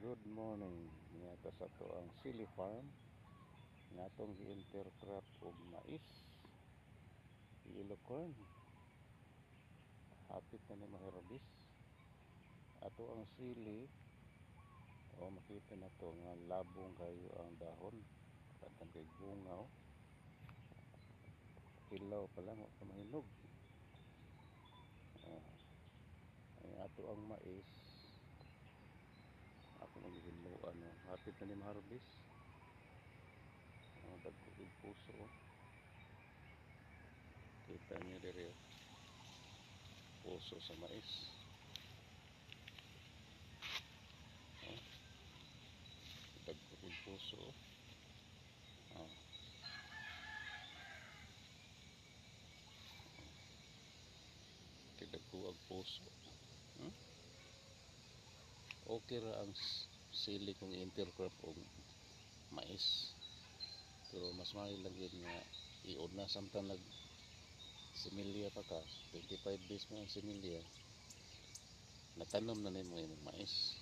Good morning. Nga sa to ang Sili Farm. Nga tong gi-intercrop og mais, yellow corn. Hapit na ni mahirabis. Ato ang sili, o makita na to nga labong kayo ang dahon. Kadang kay bungaw. Hilaw pa lang, wala pa mahinog. Ay ato ang mais. Ako maghihinuan, no? Hapit na ni mahirabis. Dagkog puso, kita niyo diri puso sa mais. Dagkog puso. Dagkog puso. Okay ra ang sili kung intercrop og mais, pero mas mahal lang yun nga iod na samtang nag similya pa ka 25 days mo ang similya natanom na nimo yung mais,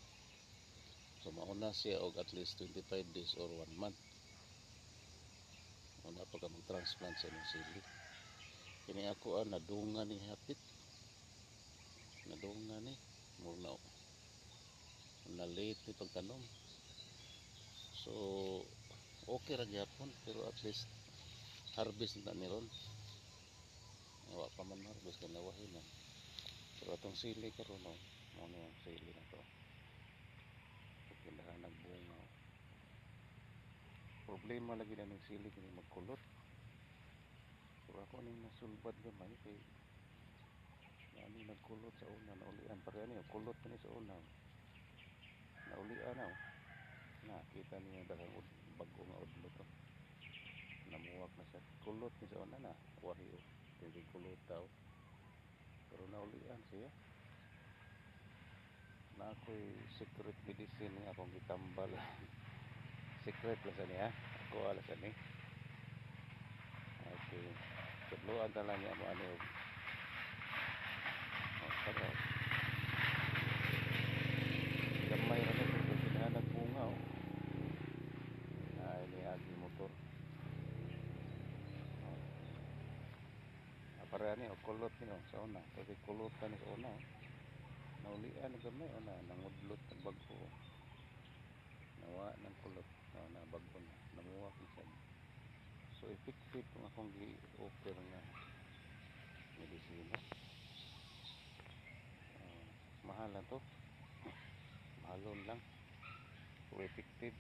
so mauna siya og at least 25 days or 1 month una pa ka mag transplant sa imong sili. Kini ako nadunga ni hapit, nadunga ni muna na late ni pagtanom, so okay ra gyapon, pero at least harvest na ni ron. Wa pa man harvest kay nawahin na. Pero atong sili karon no, mo ang sili na to. Pagkindahan nagbunga. Problema lagi na ng sili kini magkulot. Pero ako ning nasulbad gamay kay ani nagkulot sa una, naulian pa kani kulot pa ni sa una. Naulian na kita niyo daghang bago nga udlo to. Namuwak na siya, kulot ni sa una na wahi hindi kulot daw, pero naulian siya na ako'y secret medicine nga akong gitambal. Secret lang sa niya, ako ala sa ni. Okay, tudloan ta lang niya mo ano para gamay ra nito kinahanag bunga ini agi motor. Para ni kulot ni sa una, kasi kulutan ni sa una. Naulian na gamay nangudlot ng bago. Nawa ng kulot na bago na namuwak na siya. So effective kung akong gi-offer nga medisina. Mahal na to, mahalon lang, so effective.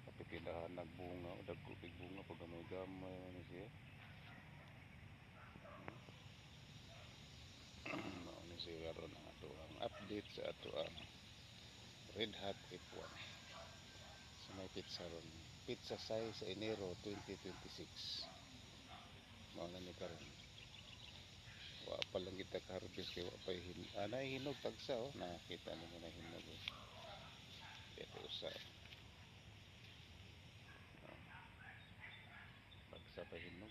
Kapit kindahan nagbunga o dagkubig bunga pag gamay na siya. Ano siya karon ang ato ang update sa ato ang Red Hot F1 sa may pizza ron, pizza size sa Enero 2026. Mao na ni karon, wa pa lang kita ka-harvest kay wa pa hinog tagsa nakita niyo na hinog ito usa tagsa pa hinog.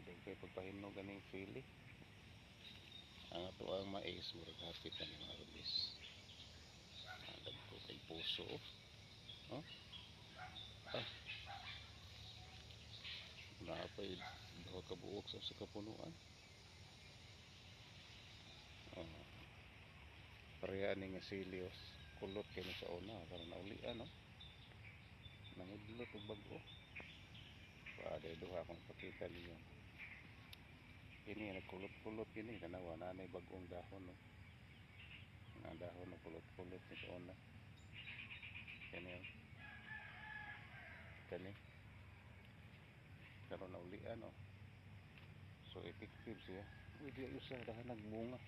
Dahil kay pagpahinog ganing fili ang ato ang mais murag hapit na ni harvest. Dagko kay puso napay duha ka buok sa kapunuan. Pareha ni nga silios kulot kay sa una karon naulian nangudlot og bag-o. Ada duha akong pakita ninyo. Ini nagkulot-kulot kini tanawa nanay bag-ong dahon nga dahon na kulot-kulot ni sa una. Kani karon naulian so effective siya. Di usa dahan nagbunga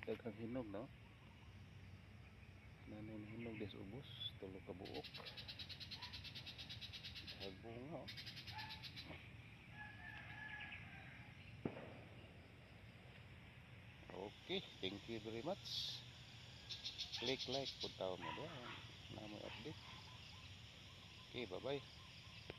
daghang hinog nanay hinog des ubos tulo ka buok nagbunga Okay, thank you very much. Click like punta mo doon na mo update. Okay, bye bye.